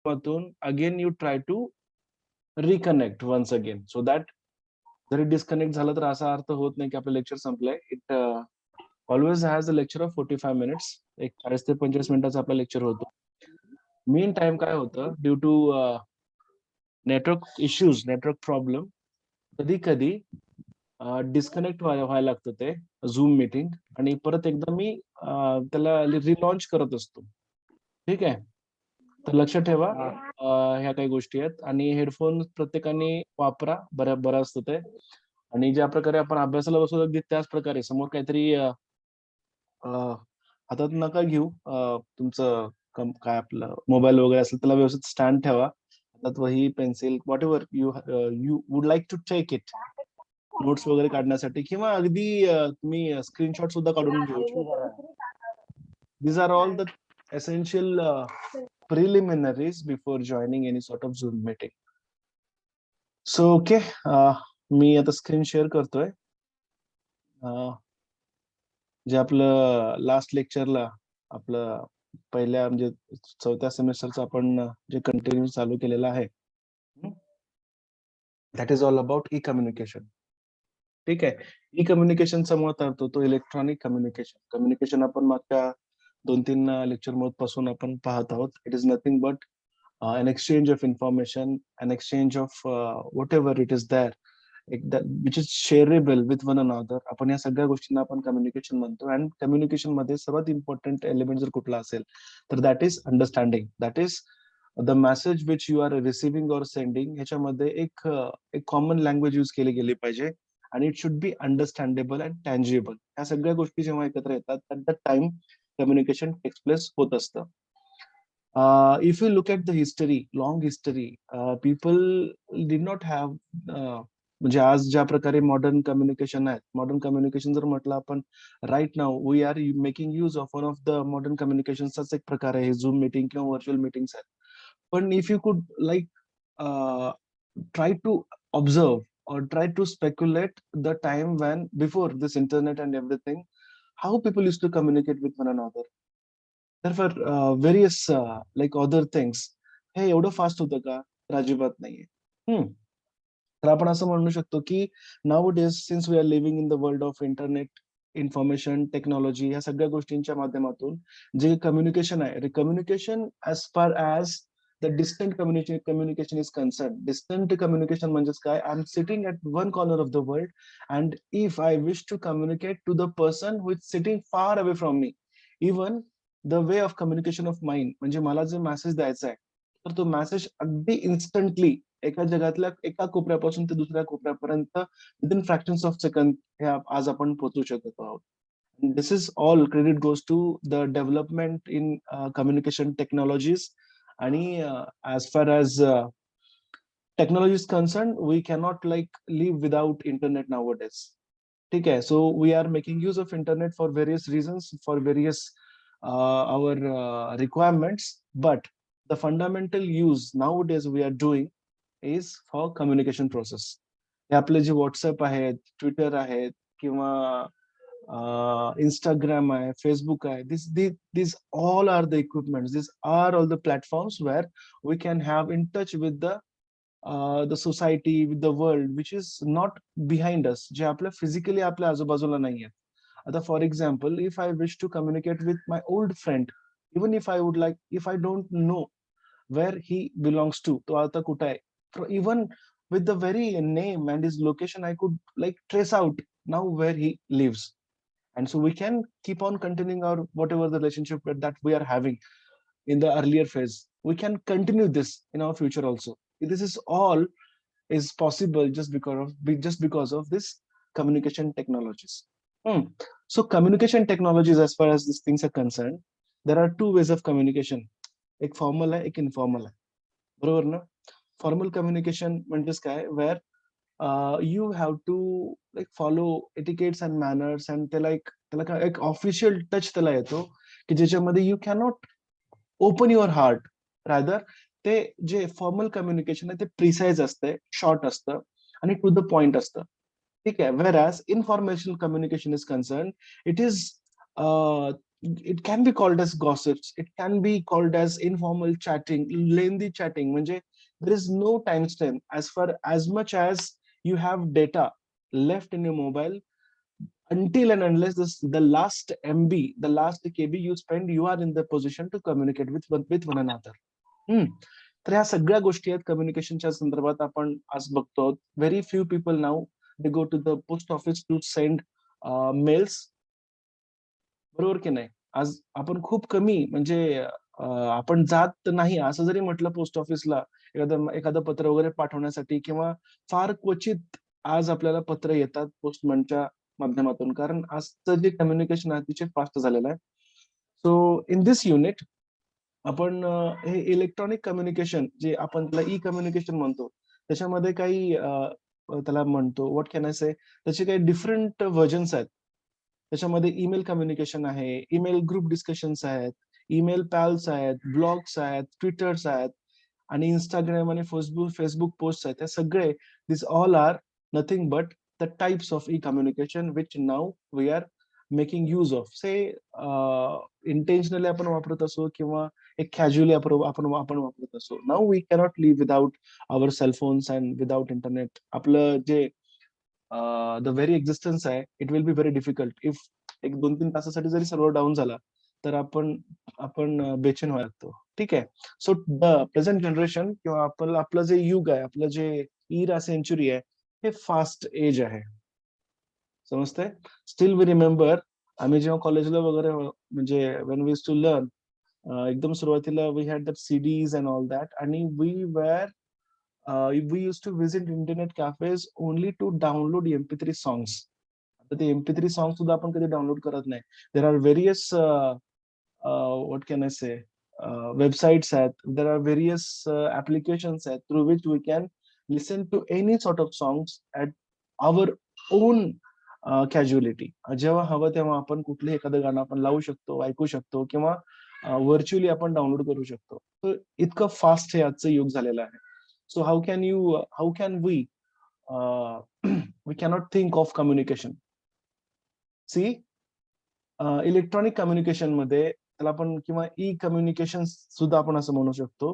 माध्यमातून again you try to reconnect once again, so that जरी disconnect झालं तर असा अर्थ होत नाही की आपलं लेक्चर संपलंय. It always has a lecture of 45 minutes. एक 40 ते 45 मिनिटाचा आपला लेक्चर होतो. मेन टाइम काय होतं, due to network issues, network problem, कधी कधी डिस्कनेक्ट व्हायला लागतं ते झूम मीटिंग, आणि परत एकदा मी त्याला रिलॉन्च करत असतो. ठीक आहे, तर लक्ष ठेवा ह्या काही गोष्टी आहेत. आणि हेडफोन प्रत्येकाने वापरा, बरं असतं ते. आणि ज्या प्रकारे आपण अभ्यासाला बसवतो अगदी त्याच प्रकारे समोर काहीतरी हातात नका घेऊ. तुमचं काय आपलं मोबाईल वगैरे असेल त्याला व्यवस्थित स्टँड ठेवा. हातात वही, pencil, whatever you would like to take it, notes वगैरे काढण्यासाठी, किंवा अगदी तुम्ही स्क्रीनशॉट सुद्धा काढून घेऊ शकता. These are all the essential preliminaries before joining any sort of Zoom meeting. So okay, मी आता स्क्रीन शेअर करतोय. जे आपलं लास्ट लेक्चरला आपलं पहिल्या म्हणजे 4थ्या सेमेस्टरचं आपण जे कंटिन्यू चालू केलेलं आहे, that is all about E communication. ठीक आहे, ई कम्युनिकेशनचा मुळात अर्थ होतो इलेक्ट्रॉनिक कम्युनिकेशन. कम्युनिकेशन आपण मागच्या 2-3 लेक्चर पासून आपण पाहत आहोत. It is nothing but an exchange of information, an exchange of whatever it is there, which is shareable with one another. आपण या सगळ्या गोष्टींना आपण कम्युनिकेशन म्हणतो. अँड कम्युनिकेशन मध्ये सर्वात इम्पॉर्टंट एलिमेंट जर कुठला असेल तर that is understanding. That is the message which you are receiving or sending, ह्याच्यामध्ये एक कॉमन लँग्वेज यूज केली गेली पाहिजे, आणि it should be understandable and tangible. ह्या सगळ्या गोष्टी जेव्हा एकत्र येतात at the time communication takes place होत असतं. If you look at the history, long history, people did not have म्हणजे आज ज्या प्रकारे मॉडर्न कम्युनिकेशन आहे, मॉडर्न कम्युनिकेशन जर म्हटलं आपण right now we are making use of one of the modern कम्युनिकेशनचाच एक प्रकार आहे झूम मीटिंग किंवा व्हर्च्युअल मीटिंग्स आहेत. पण if you could like try to observe or try to speculate the time when before this internet and everything, how people used to communicate with one another. There were various like other things. हे एवढं fast होतं का? तर अजिबात नाहीये. तर आपण असं म्हणू शकतो की nowadays since we are living in the world of internet, information technology, या सगळ्या गोष्टींच्या माध्यमातून जे कम्युनिकेशन आहे, communication as far as the distant communication is concern. Distant communication म्हणजेच काय? I am sitting at one corner of the world and if I wish to communicate to the person who is sitting far away from me, even the way of communication of mind, म्हणजे मला जे message द्यायचा आहे तर तो message अगदी instantly एका जगातल्या एका कोपऱ्यापासून ते दुसऱ्या कोपऱ्यापर्यंत विदिन फ्रॅक्शन्स ऑफ सेकंड हे आज आपण पोहोचू शकत आहोत. This is all credit goes to the development in communication technologies. आणि as far as technology is concerned, we cannot like live without internet nowadays. ठीक है, so we are making use of internet for various reasons, for various our requirements, but the fundamental use nowadays we are doing is for communication process. हे आपले जे WhatsApp आहेत, Twitter आहेत, किंवा Instagram आहे, Facebook आहे, these all are the equipments, these are all the platforms where we can have in touch with the society, with the world which is not behind us, जे आपल्या physically आपल्या आजूबाजूला नाही आहेत. आता for example, if I wish to communicate with my old friend, even if I would like, if I don't know where he belongs to, तो आता कुठे आहे, even with the very name and his location, I could like trace out now where he lives. And so we can keep on continuing our whatever the relationship that we are having in the earlier phase. We can continue this in our future also. This is all is possible just because of this communication technologies. So communication technologies, as far as these things are concerned, there are two ways of communication. एक formal आहे, एक informal आहे, बरोबर ना? Formal communication म्हणजेच काय, where you have to like follow etiquettes and manners, and त्याला काय एक ऑफिशियल टच त्याला येतो की ज्याच्यामध्ये you cannot open your heart. Rather ते जे फॉर्मल कम्युनिकेशन आहे ते प्रिसाइज असते, शॉर्ट असतं आणि टू द पॉइंट असतं. ठीक आहे, wear as informational communication is concern, it is it can be called as gossips, it can be called as informal chatting, lengthy chatting. म्हणजे there is no timestamp as far as much as you have data left in your mobile, until and unless the last MB, the last KB you spend, you are in the position to communicate with one another. हम्म. तर ह्या सगळ्या गोष्टी आहेत कम्युनिकेशनच्या संदर्भात आपण आज बघतो. Very few people now they go to the post office to send mails, बरोबर की नाही? आज आपण खूप कमी म्हणजे आपण जात नाही असं जरी म्हटलं पोस्ट ऑफिसला एखादं पत्र वगैरे पाठवण्यासाठी, किंवा फार क्वचित आज आपल्याला पत्र येतात पोस्टमनच्या माध्यमातून, कारण आजचं जे कम्युनिकेशन आहे अतिशय फास्ट झालेलं आहे. सो इन दिस युनिट आपण हे इलेक्ट्रॉनिक कम्युनिकेशन जे आपण त्याला ई कम्युनिकेशन म्हणतो, त्याच्यामध्ये काही त्याला म्हणतो व्हॉट कॅन आय से, त्याचे काही डिफरंट व्हर्जन्स आहेत. त्याच्यामध्ये ईमेल कम्युनिकेशन आहे, ईमेल ग्रुप डिस्कशन्स आहेत, ईमेल पॅल्स आहेत, ब्लॉग्स आहेत, ट्विटर्स आहेत, आणि इंस्टाग्राम आणि फेसबुक पोस्ट आहेत. हे सगळे this all are nothing but the types of e communication which now we are making use of. Say intentionally आपण वापरत असो किंवा एक कॅज्युअली आपण वापरत असो. Now we cannot live without our cellphones and without internet. आपलं जे द व्हेरी एक्झिस्टन्स आहे, it will be very difficult if एक 2-3 तासासाठी जरी सर्व्हर डाऊन झाला तर आपण आपण बेचैन व्हायला लागतो. ठीक आहे. सो द प्रेझेंट जनरेशन किंवा आपलं जे युग आहे, आपलं जे इरा सेंचुरी आहे, हे फास्ट एज आहे. समजतंय? स्टील वी रिमेंबर आम्ही जेव्हा कॉलेजला वगैरे म्हणजे वेन वी टू लर्न, एकदम सुरुवातीला we had that CDs and all that, आणि we were we used to visit internet cafes only to download MP3 songs. आता ते MP3 सॉंग सुद्धा आपण कधी डाउनलोड करत नाही. There are various what can I say websites आहेत, there are various applications आहेत through which we can listen to any sort of songs at our own casualty. जेव्हा हवं तेव्हा आपण कुठलंही एखादं गाणं आपण लावू शकतो, ऐकू शकतो, किंवा व्हर्च्युअली आपण डाउनलोड करू शकतो. तर इतकं फास्ट हे आजचं युग झालेलं आहे. So how can we we cannot think of communication. See, electronic communication मध्ये त्याला आपण किंवा ई कम्युनिकेशन सुद्धा आपण असं म्हणू शकतो.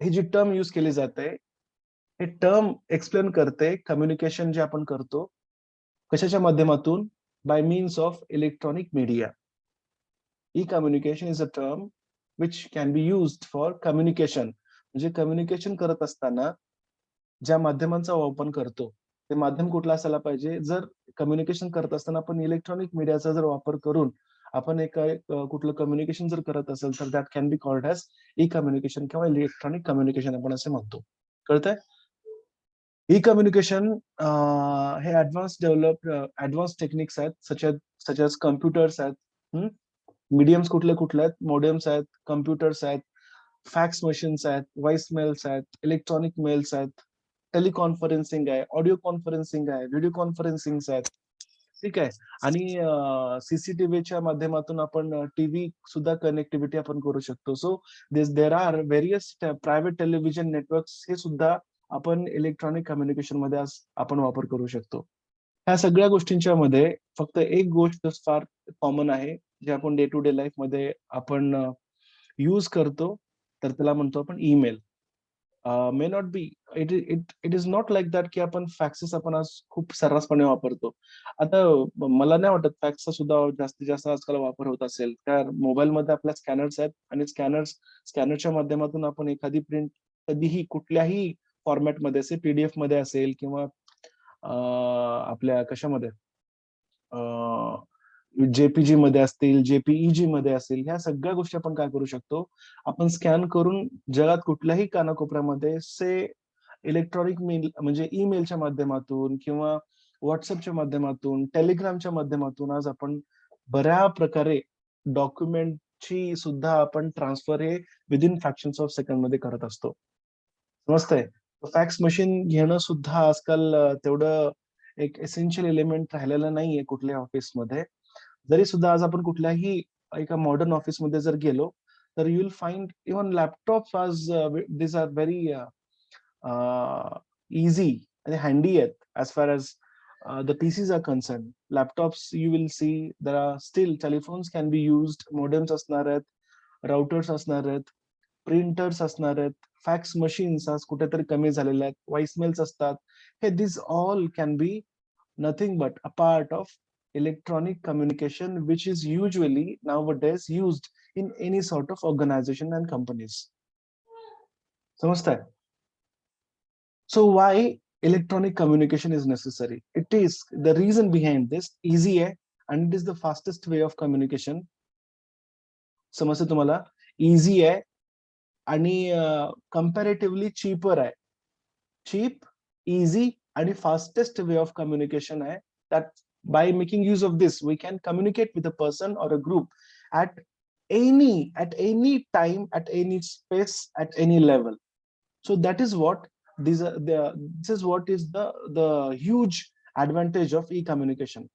हे जी टर्म यूज केली जाते, हे टर्म एक्सप्लेन करते कम्युनिकेशन जे आपण करतो कशाच्या माध्यमातून, bye means of electronic media. E communication is a term which can be used for communication. म्हणजे कम्युनिकेशन करत असताना ज्या माध्यमांचा आपण करतो ते माध्यम कुठला असायला पाहिजे. जर कम्युनिकेशन करत असताना आपण इलेक्ट्रॉनिक मीडियाचा जर वापर करून आपण कुठलं कम्युनिकेशन जर करत असेल तर that can be called as E communication किंवा इलेक्ट्रॉनिक कम्युनिकेशन आपण असे म्हणतो. कळतंय? ई कम्युनिकेशन हे ऍडव्हान्स टेक्निक्स आहेत, सच एज कम्प्युटर्स आहेत. मीडियम्स कुठले कुठले आहेत? मोडेम्स आहेत, कम्प्युटर्स आहेत, फॅक्स मशीन्स आहेत, व्हॉइस मेल्स आहेत, इलेक्ट्रॉनिक मेल्स आहेत, टेलिकॉन्फरन्सिंग आहे, ऑडिओ कॉन्फरन्सिंग आहे, व्हिडिओ कॉन्फरन्सिंग आहेत. ठीक आहे. आणि सीसीटीव्हीच्या माध्यमातून आपण टीव्ही सुद्धा कनेक्टिव्हिटी आपण करू शकतो. So there are various private television networks, हे सुद्धा आपण इलेक्ट्रॉनिक कम्युनिकेशन मध्ये आज आपण वापर करू शकतो. ह्या सगळ्या गोष्टींच्या मध्ये फक्त एक गोष्ट फार कॉमन आहे, जे आपण डे टू डे लाईफ मध्ये आपण यूज करतो, तर त्याला म्हणतो आपण email. May not be, it is not like that की आपण फॅक्सेस आपण आज खूप सर्रासपणे वापरतो. आता मला नाही वाटत फॅक्सचा सुद्धा जास्तीत जास्त आजकाल वापर होत असेल, कारण मोबाईलमध्ये आपल्या स्कॅनर्स आहेत, आणि स्कॅनरच्या माध्यमातून आपण एखादी प्रिंट कधीही कुठल्याही फॉर्मॅटमध्ये असेल, पीडीएफ मध्ये असेल किंवा आपल्या कशामध्ये जेपीजी मध्ये असतील, जेपीईजी मध्ये असेल, ह्या सगळ्या गोष्टी आपण काय करू शकतो, आपण स्कॅन करून जगात कुठल्याही कानाकोपऱ्यामध्ये से इलेक्ट्रॉनिक मेल म्हणजे ईमेलच्या माध्यमातून किंवा व्हॉट्सअपच्या माध्यमातून, टेलिग्रामच्या माध्यमातून आज आपण बऱ्या प्रकारे डॉक्युमेंटची सुद्धा आपण ट्रान्सफर हे विदिन फ्रॅक्शन्स ऑफ सेकंड मध्ये करत असतो. समजतंय? फॅक्स मशीन घेणं सुद्धा आजकाल तेवढं एक एसेन्शियल एलिमेंट राहिलेलं नाहीये कुठल्याही ऑफिसमध्ये. जरी सुद्धा आज आपण कुठल्याही एका मॉडर्न ऑफिसमध्ये जर गेलो तर you will find even laptop आज दिस आर व्हेरी इझी आणि हँडी आहेत as far age the PCs are concerned, laptops, you will see there are still telephones can be used, modems असणार आहेत, routers असणार आहेत, printers असणार आहेत, fax machines आज कुठेतरी कमी झालेल्या आहेत, voicemails असतात. हे these all can be nothing but a part of electronic communication, which is usually nowadays used in any sort of organization and companies. समजताय? So why electronic communication is necessary? It is the reason behind this easy है and it is the fastest way of communication. समजते तुम्हाला? Easy है आणि comparatively cheaper आहे. Cheap, easy आणि fastest way of communication आहे. That by making use of this, we can communicate with a person or a group at any time, at any space, at any level. So that is what this is what is the huge advantage of e-communication.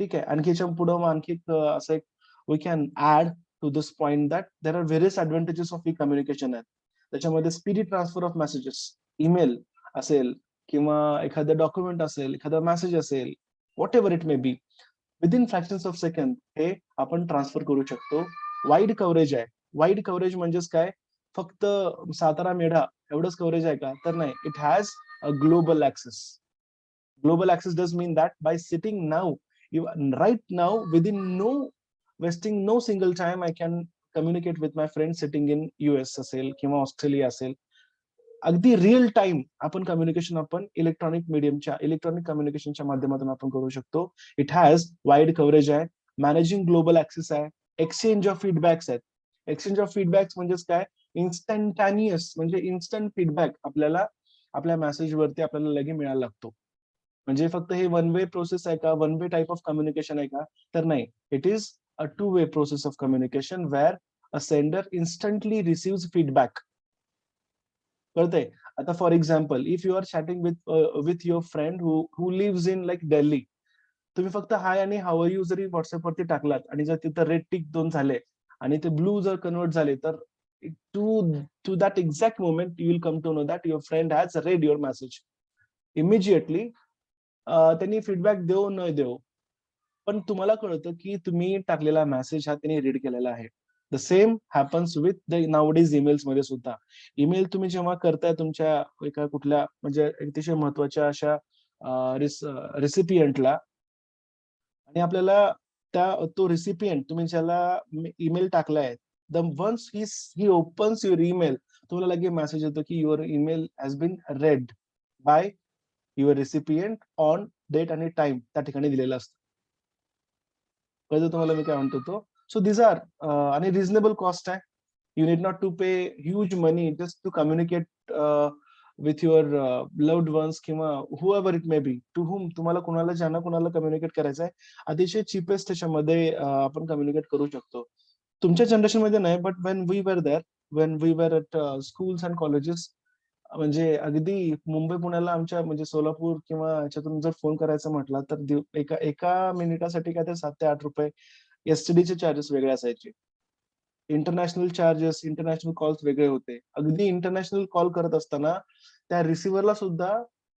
ठीक आहे. आणखी याच्या पुढे आणखी असं एक we can add to this point that there are various advantages of e-communication आहेत. त्याच्यामध्ये speedy transfer of messages, email असेल किंवा एखादं डॉक्युमेंट असेल, एखादा मेसेज असेल, what ever it may B, within fractions of second हे आपण ट्रान्सफर करू शकतो. वाईड कव्हरेज आहे. वाईड कव्हरेज म्हणजेच काय, फक्त सातारा मेढा एवढंच कव्हरेज आहे का, तर नाही. It has a global access. Global access does mean that by sitting now, right now, within no wasting no single time, I can communicate with my friends sitting in US असेल किंवा Australia असेल. अगदी real time आपण communication आपण electronic कम्युनिकेशनच्या माध्यमातून आपण करू शकतो. इट हॅज वाईड कव्हरेज आहे, मॅनेजिंग ग्लोबल ऍक्सेस आहे, एक्सचेंज ऑफ फीडबॅक्स आहेत. एक्सचेंज ऑफ फीडबॅक्स म्हणजेच काय, इन्स्टंटॅनियस म्हणजे इन्स्टंट फीडबॅक आपल्याला आपल्या मेसेजवरती आपल्याला लगे मिळायला लागतो. म्हणजे फक्त हे वन वे प्रोसेस आहे का, one way type of communication आहे का, तर नाही. It is a two way process of communication where a sender instantly receive feedback. कळतंय? आता for example, if you are chatting with your friend who lives in like Delhi, तुम्ही फक्त हाय आणि how are you जरी व्हॉट्सअपवरती टाकलात आणि जर तिथं रेड टिक 2 झाले आणि ते ब्लू जर कन्वर्ट झाले, तर to that exact moment you will come to know that your friend has read your message. Immediately त्यांनी फीडबॅक देऊ न देऊ, पण तुम्हाला कळतं की तुम्ही टाकलेला मेसेज हा त्यांनी रीड केलेला आहे. The same happens with the nowadays emails मध्ये सुद्धा. ईमेल तुम्ही जेव्हा करताय तुमच्या एका कुठल्या म्हणजे अतिशय महत्वाच्या अशा रिसिपियंटला, आणि आपल्याला तो रिसिपियंट तुम्ही ज्याला ईमेल टाकलाय, the once he opens your email, तुम्हाला लगेच मेसेज येतो की your email has been read by your recipient on date आणि टाइम त्या ठिकाणी दिलेलं असतं. कळतं तुम्हाला मी काय म्हणतो तो? सो दिस आर आणि रिझनेबल कॉस्ट आहे. You need not to pay huge money just to communicate with your loved ones किंवा whoever it may B, to whom तुम्हाला कुणाला ज्यांना कुणाला कम्युनिकेट करायचं आहे, अतिशय चिपेस्ट त्याच्यामध्ये आपण कम्युनिकेट करू शकतो. तुमच्या जनरेशन मध्ये नाही, but when we were there, when we were at schools and colleges, म्हणजे अगदी मुंबई पुण्याला आमच्या म्हणजे सोलापूर किंवा याच्यातून जर फोन करायचा म्हटला तर एका मिनिटासाठी काय ते 7 ते 8 रुपये एसटीडीचे चार्जेस वेगळे असायचे. इंटरनॅशनल चार्जेस, इंटरनॅशनल कॉल्स वेगळे होते. अगदी इंटरनॅशनल कॉल करत असताना त्या रिसिव्हरला सुद्धा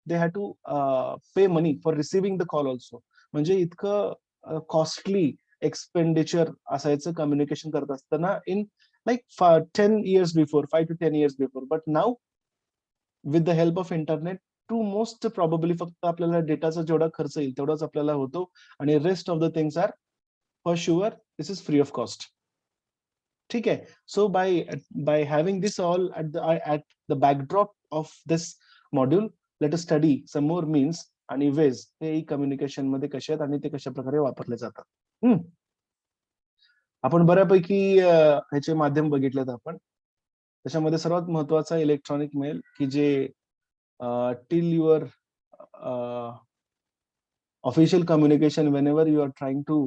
they had to pay money for receiving the call also. म्हणजे इतकं कॉस्टली एक्सपेंडिचर असायचं कम्युनिकेशन करत असताना in like 10 years before, 5 to 10 years before. But now with the help of internet, to most probably फक्त आपल्याला डेटाचा जेवढा खर्च येईल तेवढाच आपल्याला होतो आणि rest of the things are for sure this is free of cost. ठीक आहे. So by having this all at the backdrop of this module, let us study some more means आणि वेज हे कम्युनिकेशन मध्ये कसे आहेत आणि ते कशा प्रकारे वापरले जातात. आपण बऱ्यापैकी ह्याचे माध्यम बघितलेत आपण. त्याच्यामध्ये सर्वात महत्वाचा इलेक्ट्रॉनिक मेल की जे till your official communication, whenever you are trying to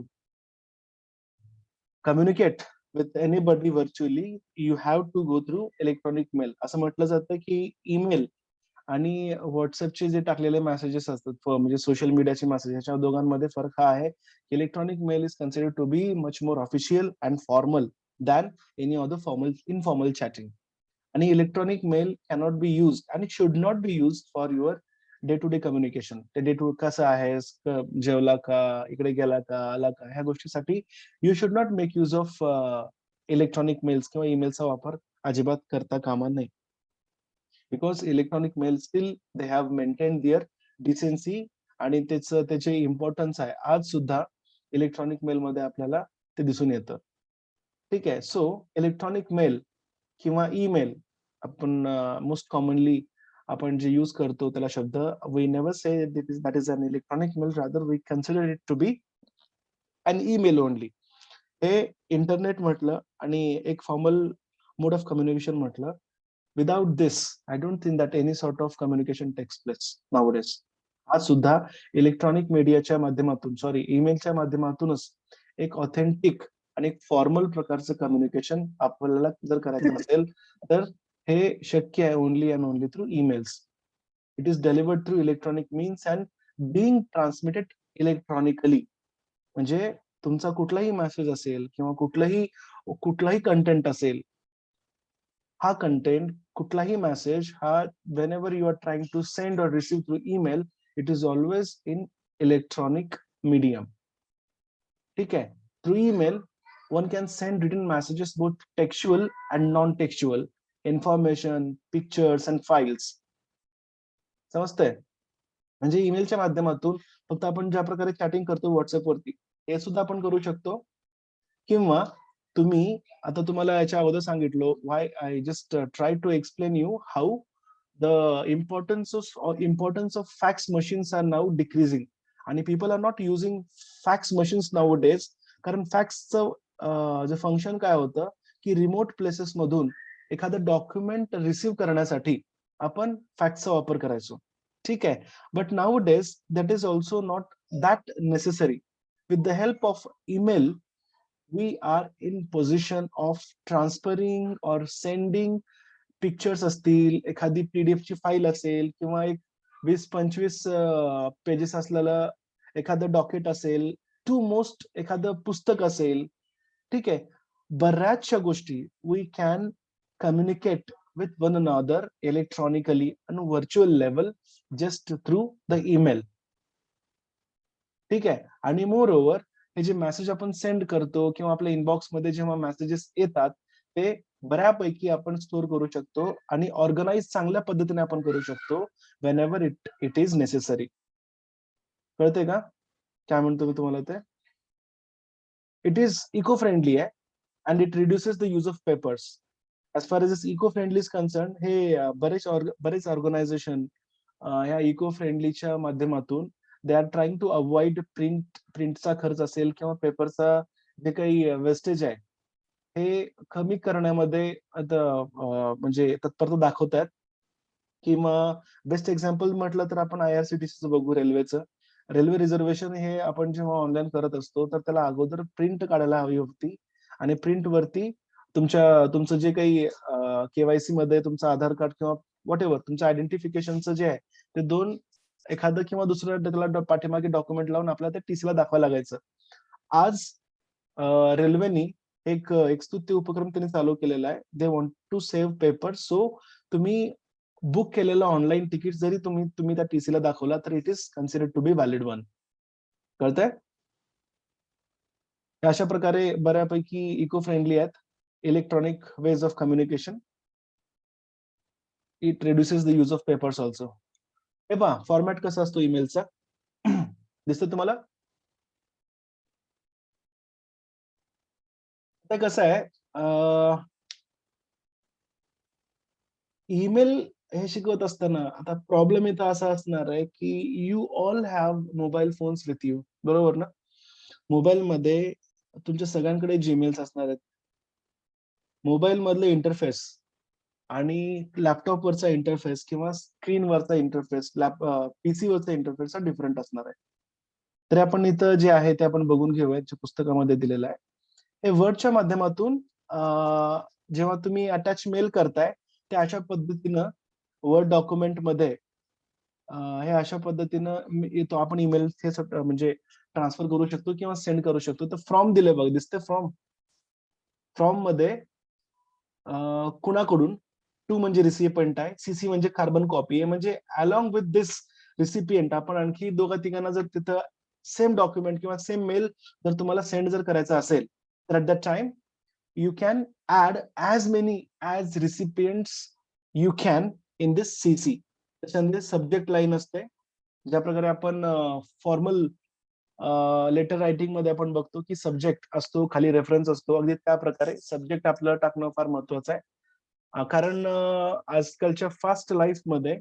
communicate with anybody virtually, you have to go through electronic mail. असं म्हटलं जातं की ईमेल आणि व्हॉट्सअपचे जे टाकलेले मेसेजेस असतात म्हणजे सोशल मीडियाचे मेसेज, ह्याच्या दोघांमध्ये फरक हा आहे, electronic mail is considered to be much more official and formal than any other informal chatting. आणि electronic mail cannot be used आणि should not be used for your day to day communication, ते day to कसं आहेस, जेवला का, इकडे गेला का, आला का, ह्या गोष्टीसाठी you should not make use of electronic mails किंवा ईमेलचा वापर अजिबात करता कामा नये. Because electronic mail still they have maintain their decency आणि त्याचे इम्पॉर्टन्स आहे आज सुद्धा इलेक्ट्रॉनिक मेल मध्ये आपल्याला ते दिसून येतं. ठीक आहे. सो इलेक्ट्रॉनिक मेल किंवा ईमेल आपण मोस्ट कॉमनली आपण जे यूज करतो त्याला शब्द we never say that is an electronic mail, rather we consider it to be an email only. हे इंटरनेट म्हटलं आणि एक फॉर्मल मोड ऑफ कम्युनिकेशन म्हटलं. Without this I don't think that any sort of communication takes place nowadays. आज सुद्धा electronic मीडियाच्या माध्यमातून, sorry, ईमेलच्या माध्यमातूनच एक ऑथेंटिक आणि एक फॉर्मल प्रकारचं कम्युनिकेशन आपल्याला जर करायचं असेल तर हे शक्य आहे only and only through emails. It is delivered through electronic means and being transmitted electronically. म्हणजे तुमचा कुठलाही मेसेज असेल किंवा कुठलाही कंटेंट असेल, हा कंटेंट कुठलाही मेसेज हा whenever you are trying to send or receive through email, it is always in electronic medium. ठीक है. Through email one can send written messages, both textual and non-textual, information, pictures and files. समजतंय? म्हणजे ईमेलच्या माध्यमातून फक्त आपण ज्या प्रकारे chatting करतो व्हॉट्सअप वरती हे सुद्धा आपण करू शकतो. किंवा तुम्ही आता तुम्हाला याच्या अगोदर सांगितलं why I just try to explain you how the importance of fax machines are now decreasing आणि people are not using fax machines nowadays. कारण फॅक्सचं जे फंक्शन काय होतं की रिमोट प्लेसेस मधून एखादं डॉक्युमेंट रिसिव्ह करण्यासाठी आपण फॅक्सचा वापर करायचो. ठीक आहे. But now days that is also not that necessary. With the help of email we are in position of transferring or sending pictures असतील, एखादी पीडीएफ ची फाईल असेल किंवा एक 20-25 पेजेस असलेलं एखादं डॉक्युमेंट असेल, टू मोस्ट एखादं पुस्तक असेल. ठीक आहे. बऱ्याचशा गोष्टी we can communicate with one another electronically on virtual level just through the email. ठीक आहे. आणि मोर ओव्हर हे जे मेसेज आपण सेंड करतो किंवा आपल्या इनबॉक्स मध्ये जेव्हा मेसेजेस येतात ते बऱ्यापैकी आपण स्टोर करू शकतो आणि ऑर्गनाइज चांगल्या पद्धतीने आपण करू शकतो whenever it is necessary. कळते का काय म्हणतो मी तुम्हाला ते? इट इज इको फ्रेंडली आहे and it reduces the use of papers. As far as eco friendly is concern, हे बरेच ऑर्गनायझेशन ह्या इको फ्रेंडलीच्या माध्यमातून they are trying to avoid प्रिंटचा खर्च असेल किंवा पेपरचा जे काही वेस्टेज आहे हे कमी करण्यामध्ये म्हणजे तत्परता दाखवतात. किंवा बेस्ट एक्झाम्पल म्हटलं तर आपण IRCTCचं बघू, रेल्वेचं. रेल्वे रिझर्वेशन हे आपण जेव्हा ऑनलाईन करत असतो तर त्याला अगोदर प्रिंट काढायला हवी होती आणि प्रिंट वरती तुमचं जे काही केवायसी मध्ये तुमचं आधार कार्ड किंवा व्हॉट एव्हर तुमचं आयडेंटिफिकेशनचं जे आहे ते दोन एखादं किंवा दुसरं त्याला पाठीमागे डॉक्युमेंट लावून आपल्याला ते टीसीला दाखवायला लागायचं. आज रेल्वेनी एक स्तुत्य उपक्रम त्यांनी चालू केलेला आहे. They want to save paper. So तुम्ही बुक केलेलं ऑनलाईन तिकीट जरी तुम्ही त्या टीसीला दाखवला तर it is considered to be valid one. कळतंय? अशा प्रकारे बऱ्यापैकी इको फ्रेंडली आहेत electronic ways of communication. It reduces the use of papers also. हे पहा फॉर्मॅट कसा असतो ईमेलचा दिसतं तुम्हाला? आता कसं आहे ईमेल हे शिकवत असताना आता प्रॉब्लेम इथं असा असणार आहे की you all have mobile phones with you, बरोबर ना? मोबाईल मध्ये तुमच्या सगळ्यांकडे जीमेल्स असणार आहेत. मोबाईल मधलं इंटरफेस आणि लॅपटॉप वरचा इंटरफेस किंवा स्क्रीन वरचा इंटरफेस पीसी वरचा इंटरफेस हा डिफरंट असणार आहे. तर आपण इथं जे आहे ते आपण बघून घेऊयात जे पुस्तकामध्ये दिलेलं आहे. हे वर्डच्या माध्यमातून जेव्हा तुम्ही अटॅच मेल करताय ते अशा पद्धतीनं वर्ड डॉक्युमेंट मध्ये हे अशा पद्धतीनं येतो. आपण ईमेल हे म्हणजे ट्रान्सफर करू शकतो किंवा सेंड करू शकतो. तर फ्रॉम दिले बघ, दिसते फ्रॉम मध्ये कुणाकडून, टू म्हणजे रिसिपियंट आहे, सीसी म्हणजे कार्बन कॉपी आहे. म्हणजे अलॉंग विथ दिस रिसिपियंट, आपण आणखी दोघा तिघांना जर तिथं सेम डॉक्युमेंट किंवा सेम मेल जर तुम्हाला सेंड जर करायचा असेल, तर at that time you can add as many as recipients you can in this CC. त्याच्यामध्ये सब्जेक्ट लाईन असते, ज्या प्रकारे आपण फॉर्मल लेटर रायटिंग मध्ये आपण बघतो की सब्जेक्ट असतो, खाली रेफरन्स असतो, अगदी त्या प्रकारे सब्जेक्ट आपलं टाकणं फार महत्वाचं आहे. कारण आजकालच्या फास्ट लाईफ मध्ये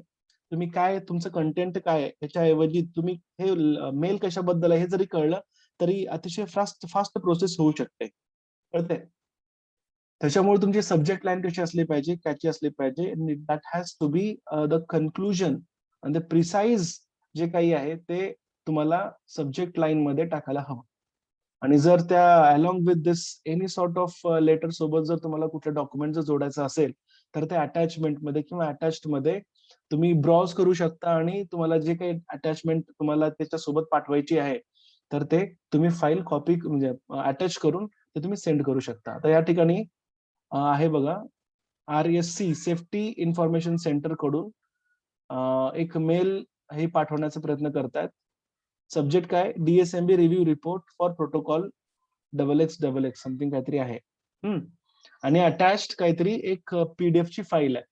तुम्ही काय, तुमचं कंटेंट काय आहे त्याच्याऐवजी तुम्ही हे मेल कशाबद्दल आहे हे जरी कळलं तरी अतिशय फास्ट फास्ट प्रोसेस होऊ शकते, कळते. त्याच्यामुळे तुमची सब्जेक्ट लाईन कशी असली पाहिजे, कॅची असली पाहिजे. That has to be the conclusion आणि द प्रिसाइज जे काही आहे ते तुम्हाला सब्जेक्ट लाईन मध्ये टाकायला हवं. आणि जर त्या along with this any sort of letter सोबत जर तुम्हाला कुठलं डॉक्युमेंट जर जोडायचं असेल तर ते अटॅचमेंट मध्ये किंवा अटॅच्ड मध्ये तुम्ही ब्राउज करू शकता आणि तुम्हाला जे काही अटॅचमेंट तुम्हाला त्याच्यासोबत पाठवायची आहे तर ते तुम्ही फाईल कॉपी म्हणजे अटॅच करून ते तुम्ही सेंड करू शकता. तर या ठिकाणी आहे बघा, RSC सेफ्टी इन्फॉर्मेशन सेंटर कडून एक मेल हे पाठवण्याचा प्रयत्न करतायत. सब्जेक्ट काय, DSMB review report for protocol XX something काहीतरी आहे. आणि अटॅच्ड काहीतरी एक PDF ची फाईल आहे.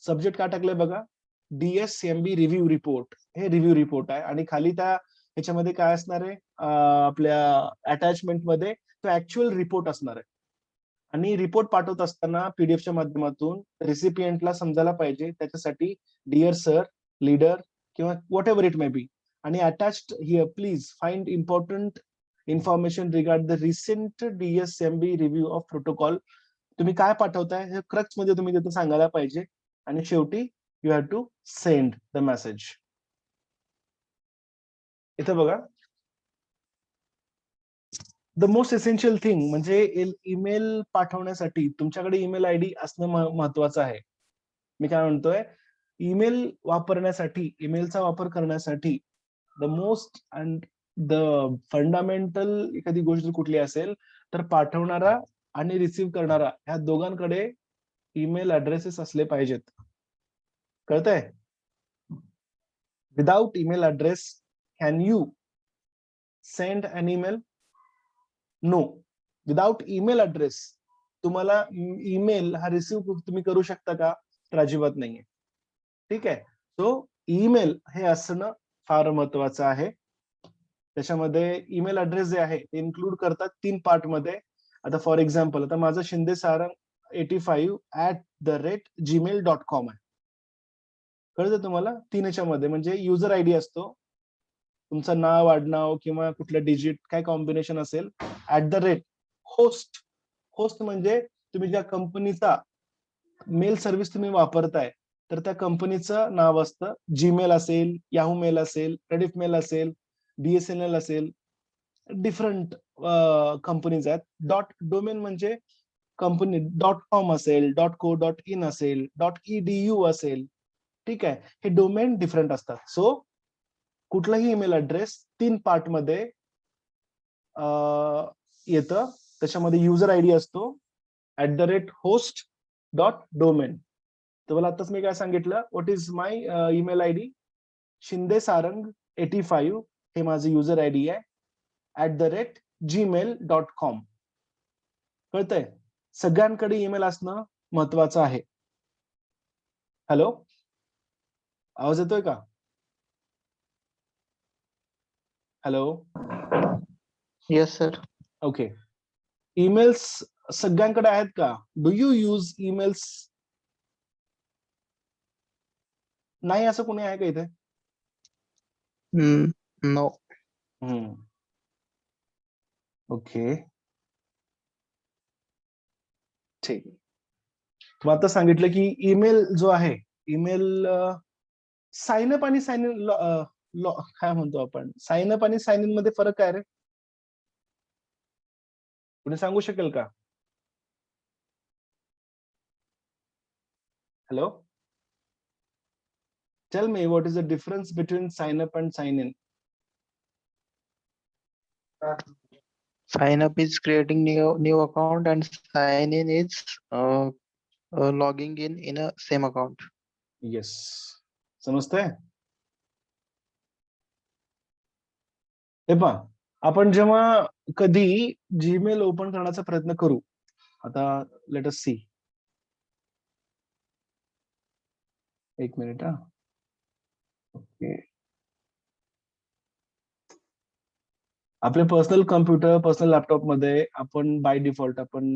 सब्जेक्ट काय टाकलंय बघा, DSMB रिव्ह्यू रिपोर्ट, हे रिव्ह्यू रिपोर्ट आहे. आणि खाली ह्याच्यामध्ये काय असणार आहे, आपल्या अटॅचमेंट मध्ये तो ऍक्च्युअल रिपोर्ट असणार आहे. आणि रिपोर्ट पाठवत असताना पीडीएफच्या माध्यमातून रेसिपियंटला समजायला पाहिजे, त्याच्यासाठी डिअर सर, लीडर किंवा whatever it may be. आणि attached here please find important information regard the recent DSMB review of protocol. तुम्ही काय पाठवताय हे क्रक्स मध्ये तुम्ही तिथे सांगायला पाहिजे. आणि शेवटी you have to send the message. इथं बघा, द मोस्ट एसेन्शियल थिंग म्हणजे ईमेल पाठवण्यासाठी तुमच्याकडे ईमेल आयडी असणं महत्वाचं आहे. मी काय म्हणतोय, ईमेल वापरण्यासाठी, ईमेलचा वापर करण्यासाठी the most and the fundamental एखादी गोष्ट कुठली असेल तर पाठवणारा आणि रिसीव्ह करणारा ह्या दोघांकडे ईमेल ऍड्रेसेस असले पाहिजेत. कळतंय? Without email address can you send an email? No. Without email address तुम्हाला ईमेल हा रिसीव्ह तुम्ही करू शकता का? तर अजिबात नाहीये. ठीक आहे. सो ईमेल हे असणं फार महत्वाचं आहे. त्याच्यामध्ये ईमेल ऍड्रेस जे आहे ते इन्क्लूड करतात 3 पार्ट मध्ये. आता फॉर एक्झाम्पल, आता माझं shindesarang85@gmail.com आहे. कळतं तुम्हाला? 3 याच्यामध्ये म्हणजे युजर आयडी असतो, तुमचं नाव, आडनाव किंवा कुठलं डिजिट काय कॉम्बिनेशन असेल, @host. होस्ट म्हणजे तुम्ही ज्या कंपनीचा मेल सर्व्हिस तुम्ही वापरताय तर त्या कंपनीचं नाव असतं. जीमेल असेल, याहू मेल असेल, रेडिफ मेल असेल, BSNL असेल, डिफरंट कंपनीज आहेत. डोमेन म्हणजे कंपनी .com असेल, .co.in असेल, .edu असेल. ठीक आहे, हे डोमेन डिफरंट असतात. सो कुठलाही ईमेल ऍड्रेस 3 पार्ट मध्ये येतं. त्याच्यामध्ये युजर आयडी असतो @host.domain. तुम्हाला आताच मी काय सांगितलं, what is my email ID, shindesarang85 हे माझं युजर आयडी आहे @gmail.com. कळतंय? सगळ्यांकडे ईमेल असणं महत्वाचं आहे. हॅलो, आवाज येतोय का? Hello. Yes sir. Okay. Emails सगळ्यांकडे आहेत का? Do you use emails? नाही असं कोणी आहे का इथे? नो. ओके, ठीक. मग आता सांगितलं की ईमेल जो आहे, ईमेल साइन अप आणि साइन इन काय म्हणतो आपण, साइन अप आणि साइन इन मध्ये फरक काय रे? कुणी सांगू शकेल का? Hello, tell me what is the difference between sign up and sign in? Sign up is creating new account and sign in is logging in a same account. Yes, समजतंय? हे पहा, आपण जेव्हा कधी जीमेल ओपन करण्याचा प्रयत्न करू, आता लेट अस सी, एक मिनिट हा. ओके, आपले पर्सनल कम्प्युटर, पर्सनल लॅपटॉप मध्ये आपण बाय डिफॉल्ट आपण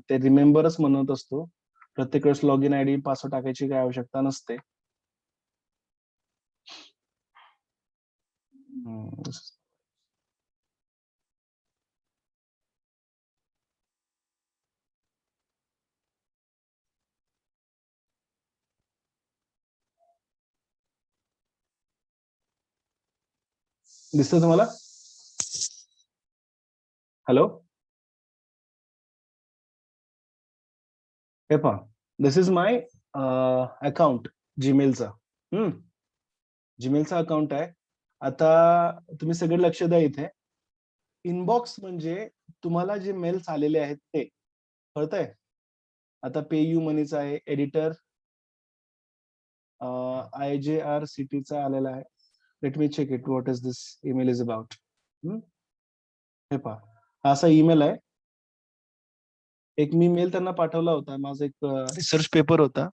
ते रिमेंबरच म्हणत असतो. प्रत्येक वेळेस लॉग इन आयडी पासवर्ड टाकायची काही आवश्यकता नसते. दिसतं तुम्हाला? हॅलो, हे पहा, दिस इज माय अकाउंट जीमेलचा. जीमेलचा अकाउंट आहे. आता तुम्ही सगळे लक्ष द्या इथे. इनबॉक्स म्हणजे तुम्हाला जे मेल्स आलेले आहेत ते कळतंय. आता पे यू मनीचा आहे, एडिटर IJRCTचा आलेला आहे. Let me check it, what is this email is about. हे पहा, हा असा ईमेल आहे. एक मी मेल त्यांना पाठवला होता, माझा एक रिसर्च पेपर होता.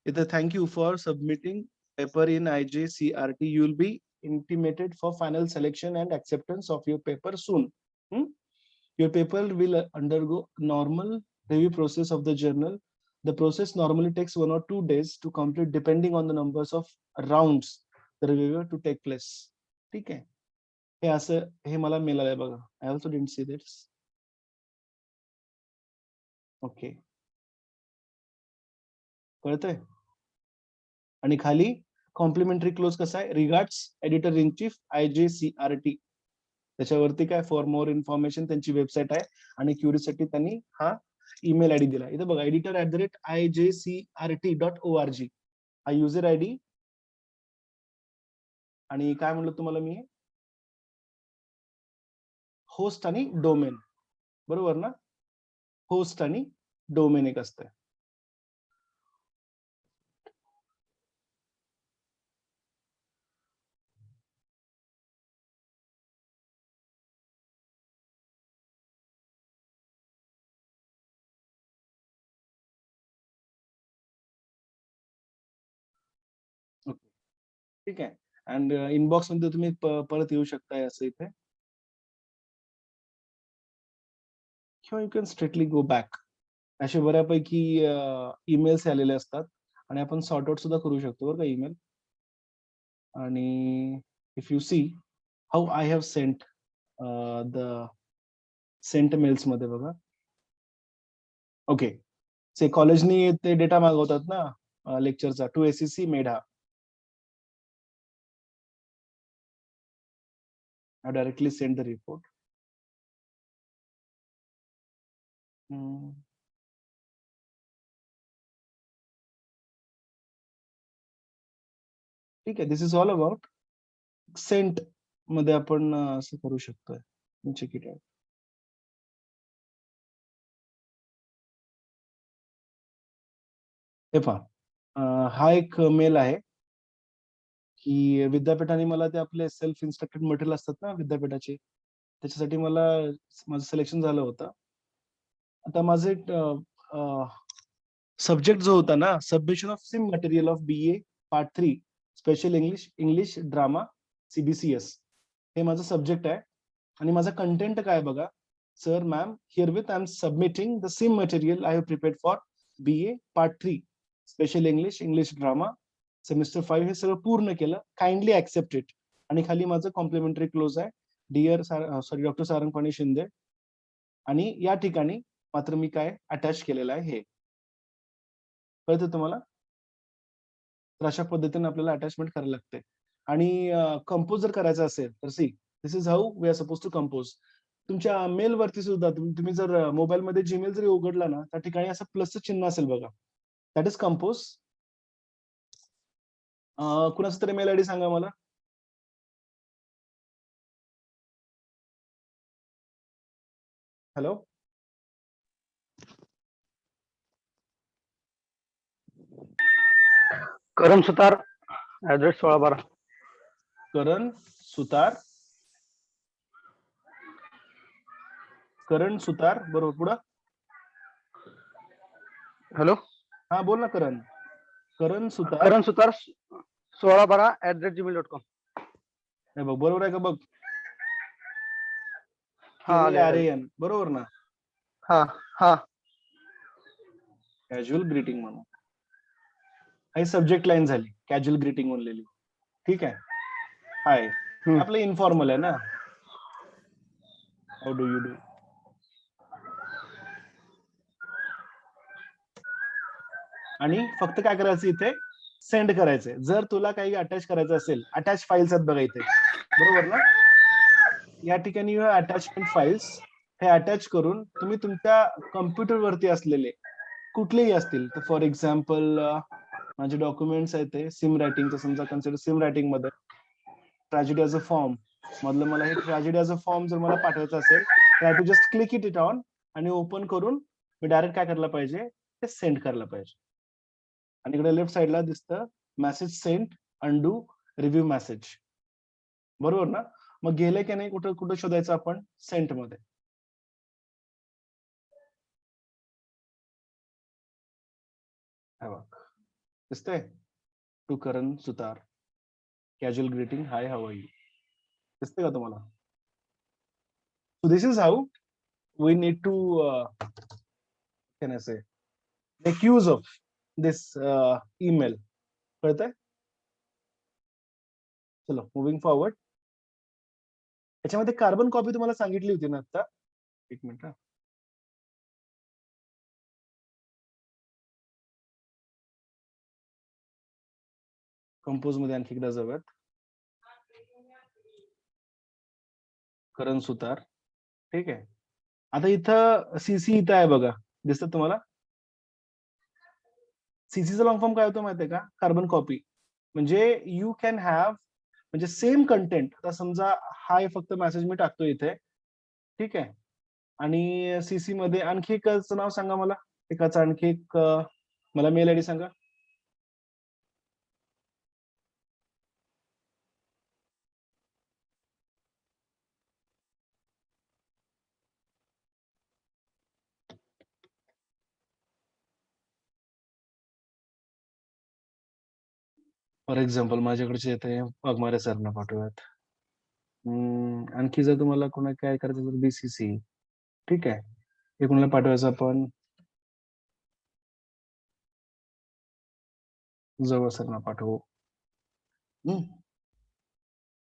इथे thank you for submitting paper in IJCRT. You will be intimated for final selection and acceptance of your paper soon. Your paper will undergo normal review process of the journal. The process normally takes 1 or 2 days to complete depending on the numbers of rounds the reviewer to take place. ठीक आहे, हे असं हे मला mail आलंय बघा. I also didn't see this. Okay, कळतंय. आणि खाली कॉम्प्लिमेंटरी क्लोज कसा आहे, regards editor in chief IJCRT. त्याच्यावरती काय, फॉर मोर इन्फॉर्मेशन त्यांची वेबसाईट आहे आणि क्युरीसाठी त्यांनी हा ईमेल आयडी दिला. इथे बघा, editor@IJCRT.org हा युजर आयडी. आणि काय म्हणलं तुम्हाला मी, होस्ट आणि डोमेन, बरोबर ना. होस्ट आणि डोमेन एक असतंय. ठीक आहे. अँड इनबॉक्स मध्ये तुम्ही परत येऊ शकताय असं इथे, किंवा you can straightly go back. असे बऱ्यापैकी ईमेल्स आलेले असतात आणि आपण सॉर्ट आउट सुद्धा करू शकतो बरं का ईमेल. आणि if you see how I have sent the sent mails मध्ये बघा. ओके, से कॉलेजनी ते डेटा मागवतात ना लेक्चरचा, टू SEC मेढा. I directly sent the report. ठीक आहे, this is all about sent मध्ये आपण असं करू शकतोय. Check it out. हे पहा, हा एक मेल आहे की विद्यापीठाने मला ते आपले सेल्फ इन्स्ट्रक्टेड मटेरियल असतात ना विद्यापीठाचे, त्याच्यासाठी मला माझं सिलेक्शन झालं होतं. आता माझे सब्जेक्ट जो होता ना, submission of SIM material of BA part 3 special English drama CBCS, हे माझं सब्जेक्ट आहे. आणि माझा कंटेंट काय बघा, sir ma'am here with I am submitting the SIM material I have prepared for BA part 3 special English drama semester 5. हे सगळं पूर्ण केलं, काइंडली ऍक्सेप्ट इट. आणि खाली माझं कॉम्प्लिमेंटरी क्लोज आहे, डिअर डॉक्टर सारंगपाणी शिंदे. आणि या ठिकाणी मात्र मी काय अटॅच केलेलं आहे हे कळतं तुम्हाला. तर अशा पद्धतीने आपल्याला अटॅचमेंट करायला लागते. आणि कंपोज जर करायचं असेल तर see, this is how we are suppose to compose. तुमच्या मेल वरती सुद्धा तुम्ही जर मोबाईल मध्ये जीमेल जरी उघडला ना, त्या ठिकाणी असं प्लसचं चिन्ह असेल बघा, दॅट इज कंपोज. कुणाचा तरी मेल आयडी सांगा मला. हॅलो, करण सुतार, ऍड्रेस 1612. करण सुतार, करण सुतार, बरोबर. पुढं हॅलो, हा बोल ना करण. करण सुतार, करण सुतार 1612@gmail.com. हे बघ बरोबर आहे का बघ. हा आले आले. KARAN बरोबर ना. हा हा. कॅज्युअल ग्रीटिंग म्हणून ही सब्जेक्ट लाईन झाली, कॅज्युअल ग्रीटिंग म्हणलेली. ठीक आहे. हाय आपलं इन्फॉर्मल आहे ना. How do you do. आणि फक्त काय करायचं इथे, सेंड करायचंय. जर तुला काही अटॅच करायचं असेल, अटॅच फाईल्स आहेत बघा इथे, बरोबर ना. या ठिकाणी अटॅचमेंट फाईल्स, हे अटॅच करून तुम्ही तुमच्या कम्प्युटर वरती असलेले कुठलेही असतील, तर फॉर एक्झाम्पल माझे डॉक्युमेंट्स आहेत ते सिम रायटिंगचं, समजा कन्सिडर सिम रायटिंग मध्ये ट्रॅजेडी ॲज अ फॉर्म मधलं मला हे ट्रॅजेडी ॲज अ फॉर्म जर मला पाठवायचं असेल, तर I to just click it on आणि ओपन करून मी डायरेक्ट काय करायला पाहिजे, ते सेंड करायला पाहिजे. आणि इकडे लेफ्ट साइडला दिसतं message sent, undo, review message, बरोबर ना. मग गेले की नाही, कुठं कुठं शोधायचं आपण, सेंट मध्ये. दिसतंय, to Karan Sutar, casual greeting, hi how are you. दिसतंय का तुम्हाला. So this is how we need to can I say make use of this email. कळतंय. चलो मुव्हिंग फॉरवर्ड. याच्यामध्ये कार्बन कॉपी तुम्हाला सांगितली होती ना आता. एक मिनिट हा. कंपोज मध्ये आणखी एकदा जाऊयात. करण सुतार, ठीक आहे. आता इथं सीसी इथं आहे बघा, दिसतं तुम्हाला. सीसीचा लॉंग फॉर्म काय होतो माहिती आहे का, कार्बन कॉपी. म्हणजे यू कॅन हॅव, म्हणजे सेम कंटेंट. आता समजा हाय फक्त मेसेज मी टाकतो इथे, ठीक आहे. आणि सीसी मध्ये आणखी एकाचं नाव सांगा मला, एकाचं आणखी एक मला मेल आयडी सांगा. फॉर एक्झाम्पल माझ्याकडचे येते वाघमारे सरना पाठवूयात. आणखी जर तुम्हाला कोणा काय करायचं तर बीसीसी, ठीक आहे. हे कोणाला पाठवायचं आपण, जवळ सरना पाठवू.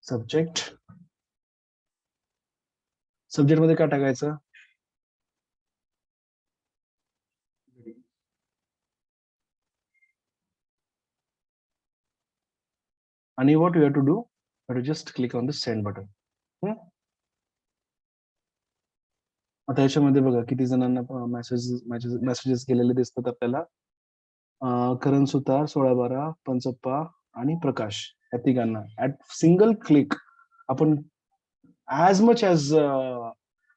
सब्जेक्ट, सब्जेक्ट मध्ये काय टाकायचं, आणि what you have to do, just click on the send button. आता याच्यामध्ये बघा किती जणांना मेसेजेस गेलेले दिसतात आपल्याला. करण सुतार, 1612, पंचप्पा आणि प्रकाश, या तिघांना ऍट सिंगल क्लिक आपण ऍज मच ऍज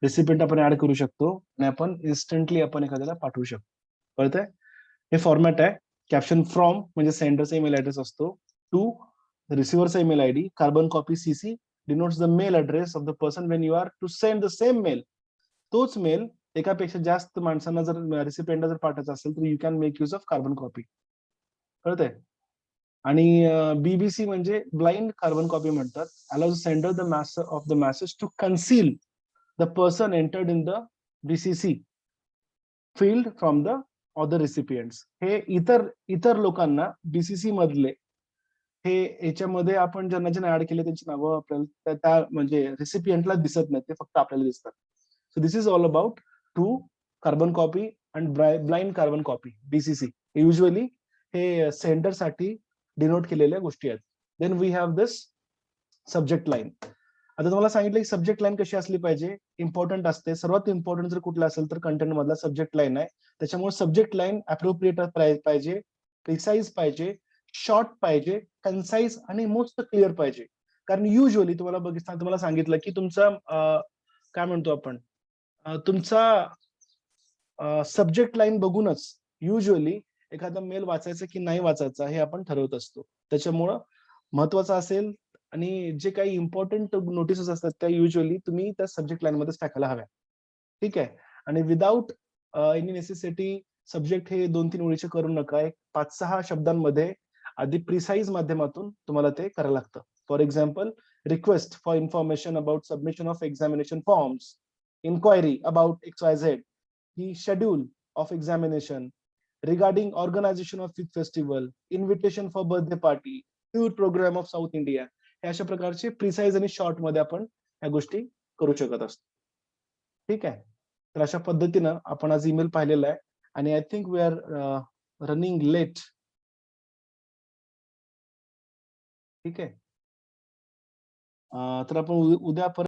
रेसिपिएंट आपण ऍड करू शकतो आणि आपण इन्स्टंटली आपण एखाद्याला पाठवू शकतो. कळतंय. हे फॉर्मॅट आहे. कॅप्शन फ्रॉम म्हणजे सेंडरचा ईमेल ऍड्रेस असतो, टू रिसिव्हरचा email ID, carbon copy CC denotes the mail address of the person when you are to send the same mail. तोच मेल एकापेक्षा जास्त माणसांना जर रेसिपिएंटला जर पाठवायचा असेल तर you can make use of carbon copy. कळतंय. आणि बीबीसी म्हणजे ब्लाइंड कार्बन कॉपी म्हणतात. Allows sender the master of the message to conceal the person entered in the BCC field from the other recipients. हे इतर लोकांना BCC मधले, हे याच्यामध्ये आपण ज्यांना ऍड केले त्यांची नावं आपल्याला त्या म्हणजे रेसिपिएंटला दिसत नाही, ते फक्त आपल्याला दिसतात. So this is all about to carbon copy and blind carbon copy, BCC. Usually हे सेंडर साठी डिनोट केलेल्या गोष्टी आहेत. Then we have this subject line. आता तुम्हाला सांगितलं की सब्जेक्ट लाईन कशी असली पाहिजे, इम्पॉर्टंट असते. सर्वात इम्पॉर्टंट जर कुठला असेल तर कंटेंट मधला सब्जेक्ट लाईन आहे. त्याच्यामुळे सब्जेक्ट लाईन अप्रोप्रिएट पाहिजे, प्रिसाइज पाहिजे, शॉर्ट पाहिजे, कन्साइज आणि मोस्ट क्लिअर पाहिजे. कारण युजली तुम्हाला सांगितलं की तुमचा काय म्हणतो आपण, तुमचा सब्जेक्ट लाईन बघूनच युजली एखादा मेल वाचायचा की नाही वाचायचा हे आपण ठरवत असतो. त्याच्यामुळं महत्वाचं असेल आणि जे काही इम्पॉर्टंट नोटिसेस असतात त्या युजली तुम्ही त्या सब्जेक्ट लाईन मध्येच टाकायला हव्या. ठीक आहे. आणि विदाउट एनी नेसेसिटी सब्जेक्ट हे 2-3 ओळीचे करू नका. एक 5-6 शब्दांमध्ये आधी प्रिसाईज माध्यमातून तुम्हाला ते करायला लागतं. For example, request for information about submission of examination forms, inquiry about XYZ, ही schedule of examination, regarding organisation of festival, invitation for birthday party, tour programme of South India, हे अशा प्रकारचे प्रिसाईज आणि शॉर्ट मध्ये आपण या गोष्टी करू शकत असतो. ठीक आहे. तर अशा पद्धतीनं आपण आज ईमेल पाहिलेला आहे आणि I think we are running late. ठीक आहे. तर आपण उद्या परत